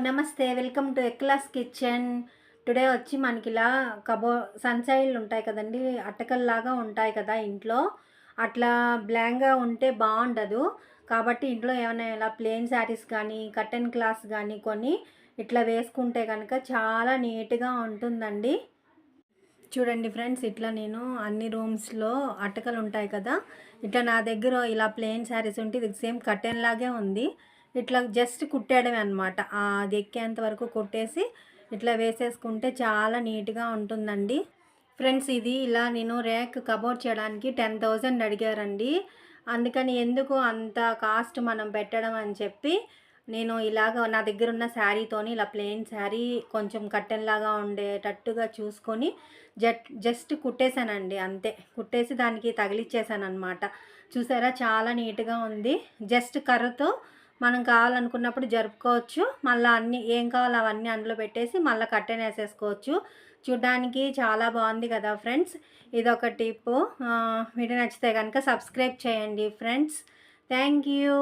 నమస్తే. Welcome to A class kitchen. Today వచ్చి మనకి ఇలా సన్‌సైడ్‌లు ఉంటాయి కదండీ! అట్టకల్లాగా ఉంటాయి కదా ఇంట్లో. అట్లా బ్లాంక్‌గా ఉంటే బావుండదు. కాబట్టి ఇంట్లో ఏమైనా ఇలా ప్లెయిన్ శారీస్ కానీ, కర్టెన్ క్లాత్స్ గానీ కొని ఇట్లా వేసుకుంటే గనక చాలా నీట్‌గా ఉంటుందండి. చూడండి ఫ్రెండ్స్, ఇట్లా నేను అన్ని రూమ్స్‌లో అట్టకలు ఉంటాయి కదా! ఇట్లా నా దగ్గర ఇలా ప్లెయిన్ శారీస్ ఉంటే ఇది సేమ్ కర్టెన్ లాగే ఉంది. ఇట్లా జస్ట్ కుట్టేయడమే అనమాట. అది ఎక్కేంత వరకు కుట్టేసి ఇట్లా వేసేసుకుంటే చాలా నీట్‌గా ఉంటుందండి. ఫ్రెండ్స్, ఇది ఇలా నేను ర్యాక్ కబోర్డ్ చేయడానికి 10,000 అడిగారండి. అందుకని ఎందుకు అంత కాస్ట్ మనం పెట్టడం అని చెప్పి నేను ఇలాగ నా దగ్గరున్న శారీతోని ఇలా ప్లెయిన్ శారీ కొంచెం కర్టెన్‌లాగా ఉండేటట్టుగా చూసుకొని జస్ట్ కుట్టేసానండి అంతే. కుట్టేసి దానికి తగిలిచ్చేసాననమాట. చూసారా చాలా నీట్‌గా ఉంది. జస్ట్ కర్రతో మనం కావాలనుకున్నప్పుడు జరుపుకోవచ్చు. మళ్ళా అన్నీ ఏం కావాలో అవన్నీ అందులో పెట్టేసి మళ్ళా కర్టెనేసేసుకోవచ్చు. చూడ్డానికి చాలా బావుంది కదా ఫ్రెండ్స్. ఇదొక టిప్పు. వీడియో నచ్చితే గనక సబ్స్క్రైబ్ చేయండి ఫ్రెండ్స్. Thank you.